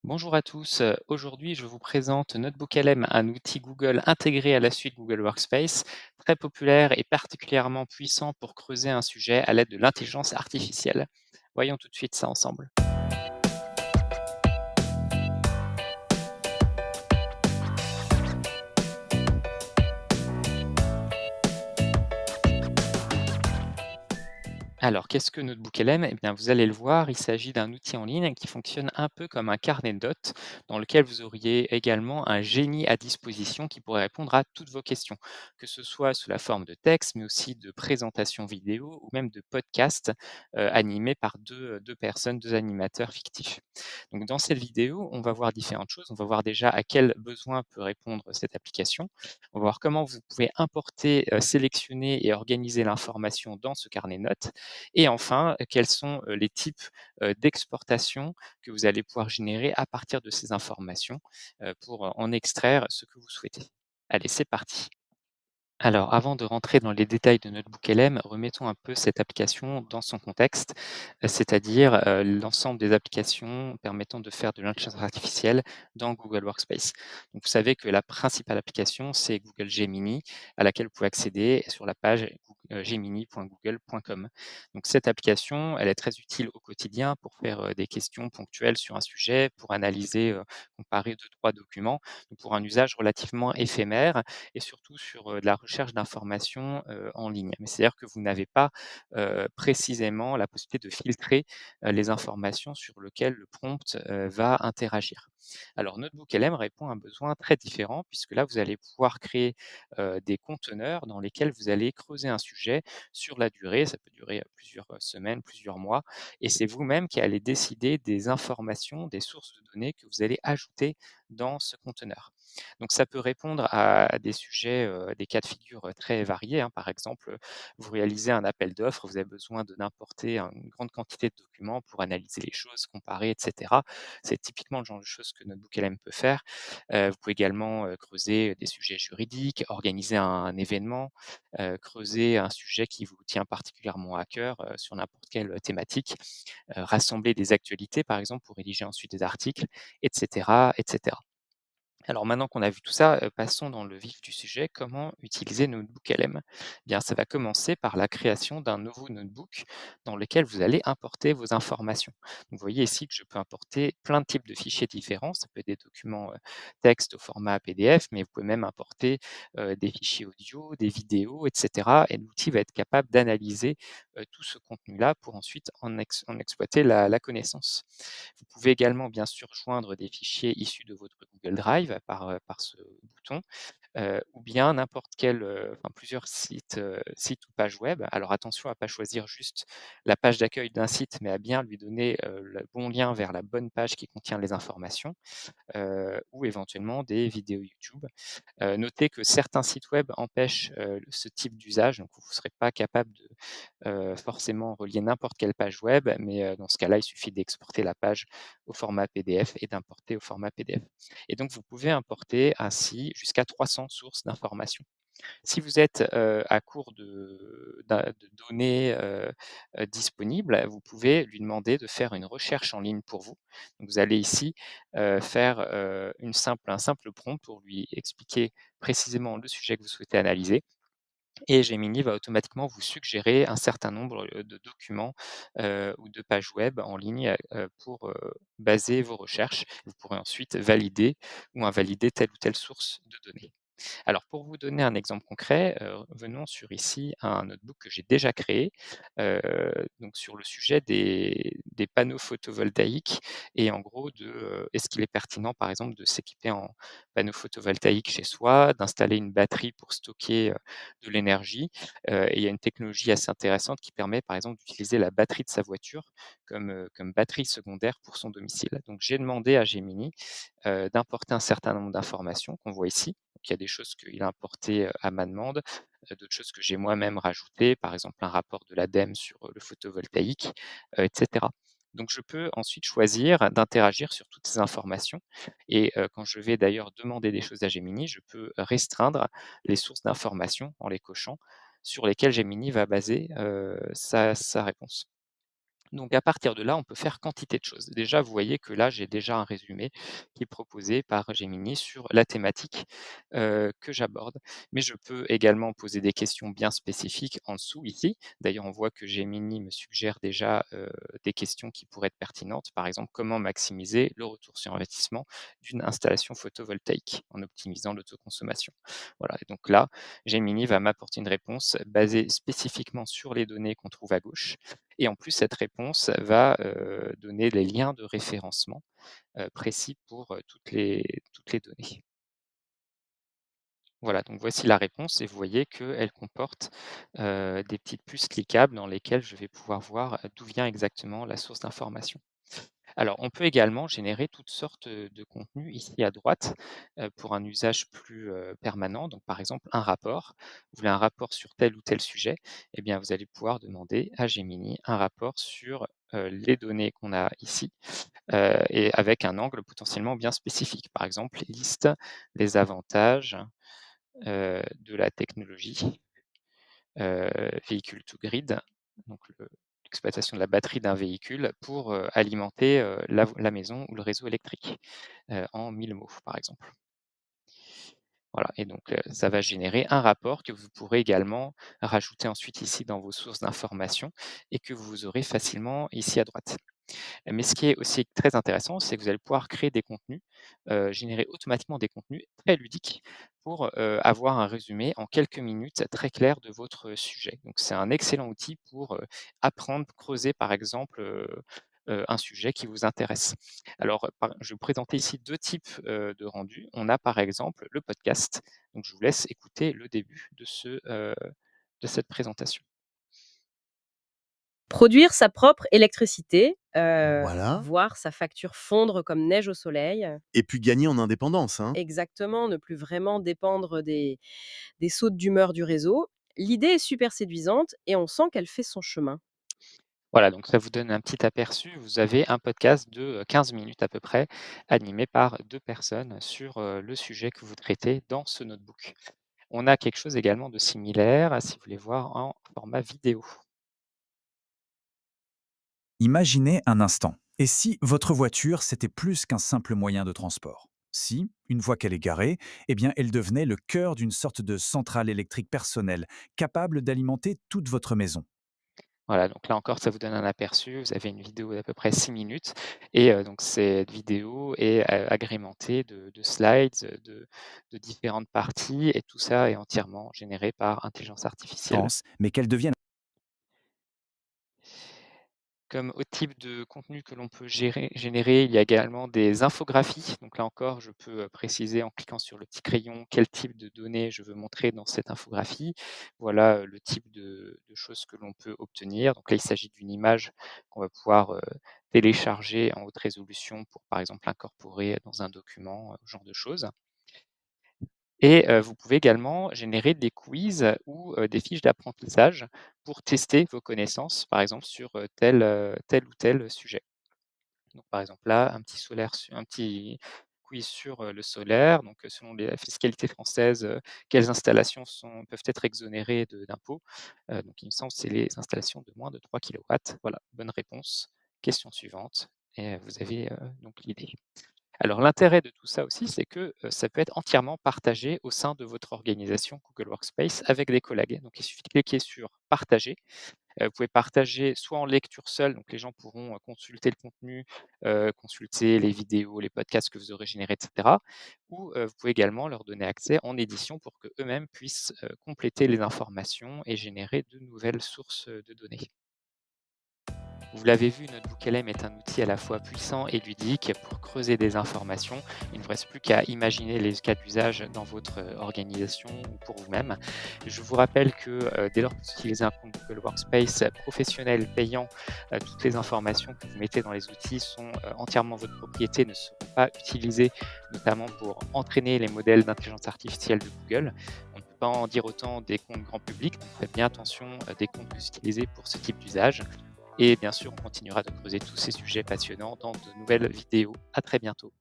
Bonjour à tous, aujourd'hui je vous présente NotebookLM, un outil Google intégré à la suite Google Workspace, très populaire et particulièrement puissant pour creuser un sujet à l'aide de l'intelligence artificielle. Voyons tout de suite ça ensemble. Alors, qu'est-ce que NotebookLM? Eh bien, vous allez le voir, il s'agit d'un outil en ligne qui fonctionne un peu comme un carnet de notes, dans lequel vous auriez également un génie à disposition qui pourrait répondre à toutes vos questions, que ce soit sous la forme de texte, mais aussi de présentations vidéo ou même de podcasts animés par deux personnes, deux animateurs fictifs. Donc, dans cette vidéo, on va voir différentes choses. On va voir déjà à quel besoin peut répondre cette application. On va voir comment vous pouvez importer, sélectionner et organiser l'information dans ce carnet de notes et enfin, quels sont, les types, d'exportation que vous allez pouvoir générer à partir de ces informations, pour en extraire ce que vous souhaitez. Allez, c'est parti. Alors, avant de rentrer dans les détails de NotebookLM, remettons un peu cette application dans son contexte, c'est-à-dire l'ensemble des applications permettant de faire de l'intelligence artificielle dans Google Workspace. Donc, vous savez que la principale application, c'est Google Gemini, à laquelle vous pouvez accéder sur la page gemini.google.com. Donc, cette application, elle est très utile au quotidien pour faire des questions ponctuelles sur un sujet, pour analyser, comparer deux, trois documents, donc pour un usage relativement éphémère et surtout sur, de la recherche d'informations, en ligne. Mais c'est-à-dire que vous n'avez pas, précisément la possibilité de filtrer, les informations sur lequel le prompt, va interagir. Alors NotebookLM répond à un besoin très différent puisque là, vous allez pouvoir créer, des conteneurs dans lesquels vous allez creuser un sujet sur la durée. Ça peut durer, plusieurs, semaines, plusieurs mois et c'est vous-même qui allez décider des informations, des sources de données que vous allez ajouter dans ce conteneur. Donc ça peut répondre à des sujets, des cas de figure, très variés, hein. Par exemple, vous réalisez un appel d'offres, vous avez besoin d'importer une grande quantité de documents pour analyser les choses, comparer et cetera. C'est typiquement le genre de choses que NotebookLM peut faire. Vous pouvez également, creuser des sujets juridiques, organiser un événement, creuser un sujet qui vous tient particulièrement à cœur, sur n'importe quelle thématique, rassembler des actualités, par exemple, pour rédiger ensuite des articles et cetera et cetera. Alors maintenant qu'on a vu tout ça, passons dans le vif du sujet. Comment utiliser NotebookLM? Bien, ça va commencer par la création d'un nouveau notebook dans lequel vous allez importer vos informations. Donc, vous voyez ici que je peux importer plein de types de fichiers différents. Ça peut être des documents, texte au format PDF, mais vous pouvez même importer, des fichiers audio, des vidéos et cetera et l'outil va être capable d'analyser, tout ce contenu-là pour ensuite en exploiter la connaissance. Vous pouvez également bien sûr joindre des fichiers issus de votre Google Drive par ce bouton, ou bien n'importe quel, enfin plusieurs sites ou pages web. Alors attention à pas choisir juste la page d'accueil d'un site, mais à bien lui donner, le bon lien vers la bonne page qui contient les informations, ou éventuellement des vidéos YouTube. Notez que certains sites web empêchent, ce type d'usage, donc vous ne serez pas capable de, forcément relier n'importe quelle page web, mais dans ce cas-là, il suffit d'exporter la page au format PDF et d'importer au format PDF. Et donc vous pouvez importer ainsi jusqu'à 300 sources d'informations. Si vous êtes, à court de données, disponibles, vous pouvez lui demander de faire une recherche en ligne pour vous. Donc vous allez ici, faire, un simple prompt pour lui expliquer précisément le sujet que vous souhaitez analyser et Gemini va automatiquement vous suggérer un certain nombre, de documents, ou de pages web en ligne, pour, baser vos recherches. Vous pourrez ensuite valider ou invalider telle ou telle source de données. Alors pour vous donner un exemple concret, venons sur ici un notebook que j'ai déjà créé, heu, donc sur le sujet des panneaux photovoltaïques et en gros est-ce qu'il est pertinent par exemple de s'équiper en panneaux photovoltaïques chez soi, d'installer une batterie pour stocker, de l'énergie, et il y a une technologie assez intéressante qui permet par exemple d'utiliser la batterie de sa voiture comme batterie secondaire pour son domicile. Donc j'ai demandé à Gemini, d'importer un certain nombre d'informations qu'on voit ici. Donc il y a des choses qu'il a importées, à ma demande, d'autres choses que j'ai moi-même rajoutées, par exemple un rapport de l'ADEME sur, le photovoltaïque, et cetera. Donc je peux ensuite choisir d'interagir sur toutes ces informations et quand je vais d'ailleurs demander des choses à Gemini, je peux restreindre les sources d'informations en les cochant, sur lesquelles Gemini va baser, sa réponse. Donc à partir de là, on peut faire quantité de choses. Déjà, vous voyez que là, j'ai déjà un résumé qui est proposé par Gemini sur la thématique, que j'aborde. Mais je peux également poser des questions bien spécifiques en dessous ici. D'ailleurs, on voit que Gemini me suggère déjà, des questions qui pourraient être pertinentes. Par exemple, comment maximiser le retour sur investissement d'une installation photovoltaïque en optimisant l'autoconsommation? Voilà, et donc là, Gemini va m'apporter une réponse basée spécifiquement sur les données qu'on trouve à gauche, et en plus, cette réponse va, donner les liens de référencement, précis pour, toutes les données. Voilà, donc voici la réponse et vous voyez qu'elle comporte, des petites puces cliquables dans lesquelles je vais pouvoir voir, d'où vient exactement la source d'information. Alors, on peut également générer toutes sortes, de contenus ici à droite, pour un usage plus, permanent. Donc, par exemple, un rapport. Vous voulez un rapport sur tel ou tel sujet, eh bien, vous allez pouvoir demander à Gemini un rapport sur, les données qu'on a ici, et avec un angle potentiellement bien spécifique. Par exemple, liste les avantages, de la technologie, véhicule to grid, donc l'exploitation de la batterie d'un véhicule pour, alimenter, la maison ou le réseau électrique, en 1000 mots, par exemple. Voilà, et donc ça va générer un rapport que vous pourrez également rajouter ensuite ici dans vos sources d'informations et que vous aurez facilement ici à droite. Mais ce qui est aussi très intéressant, c'est que vous allez pouvoir créer des contenus, générer automatiquement des contenus très ludiques pour, avoir un résumé en quelques minutes très clair de votre sujet. Donc c'est un excellent outil pour, apprendre, creuser par exemple, un sujet qui vous intéresse. Alors, je vais vous présenter ici 2 types, de rendus. On a par exemple le podcast, donc je vous laisse écouter le début de cette présentation. Produire sa propre électricité, Voilà, voir sa facture fondre comme neige au soleil. et puis gagner en indépendance, hein. Exactement, ne plus vraiment dépendre des sautes d'humeur du réseau. L'idée est super séduisante et on sent qu'elle fait son chemin. Voilà, donc ça vous donne un petit aperçu. Vous avez un podcast de, 15 minutes à peu près, animé par 2 personnes sur, le sujet que vous traitez dans ce notebook. On a quelque chose également de similaire, si vous voulez voir en format vidéo. Imaginez un instant. Et si votre voiture, c'était plus qu'un simple moyen de transport? Si, une fois qu'elle est garée, eh bien, elle devenait le cœur d'une sorte de centrale électrique personnelle, capable d'alimenter toute votre maison. Voilà, donc là encore, ça vous donne un aperçu. Vous avez une vidéo d'à peu près 6 minutes et donc cette vidéo est, agrémentée de slides, de différentes parties, et tout ça est entièrement généré par intelligence artificielle. Mais qu'elle devienne Comme autre type de contenu que l'on peut générer, il y a également des infographies. Donc là encore, je peux, préciser en cliquant sur le petit crayon quel type de données je veux montrer dans cette infographie. Voilà, le type de choses que l'on peut obtenir. Donc là, il s'agit d'une image qu'on va pouvoir, télécharger en haute résolution pour, par exemple, incorporer dans un document, ce genre de choses. Et vous pouvez également générer des quiz ou des fiches d'apprentissage pour tester vos connaissances, par exemple sur, tel ou tel sujet. Donc par exemple là, un petit quiz sur, le solaire. Donc, selon la fiscalité française, quelles installations peuvent être exonérées d'impôts? Donc il me semble que c'est les installations de moins de 3 kilowatts. Voilà, bonne réponse. Question suivante, et vous avez, donc l'idée. Alors l'intérêt de tout ça aussi, c'est que, ça peut être entièrement partagé au sein de votre organisation Google Workspace avec des collègues. Donc il suffit de cliquer sur «Partager». Vous pouvez partager soit en lecture seule, donc les gens pourront, consulter le contenu, consulter les vidéos, les podcasts que vous aurez générés, et cetera. Ou, vous pouvez également leur donner accès en édition pour qu'eux-mêmes puissent, compléter les informations et générer de nouvelles sources, de données. Vous l'avez vu, Notebook LM est un outil à la fois puissant et ludique pour creuser des informations. Il ne vous reste plus qu'à imaginer les cas d'usage dans votre, organisation ou pour vous-même. Je vous rappelle que, dès lors que vous utilisez un compte Google Workspace professionnel payant, toutes les informations que vous mettez dans les outils sont, entièrement votre propriété, ne seront pas utilisées, notamment pour entraîner les modèles d'intelligence artificielle de Google. On ne peut pas en dire autant des comptes grand public, donc faites bien attention, des comptes que vous utilisez pour ce type d'usage. Et bien sûr, on continuera de creuser tous ces sujets passionnants dans de nouvelles vidéos. À très bientôt.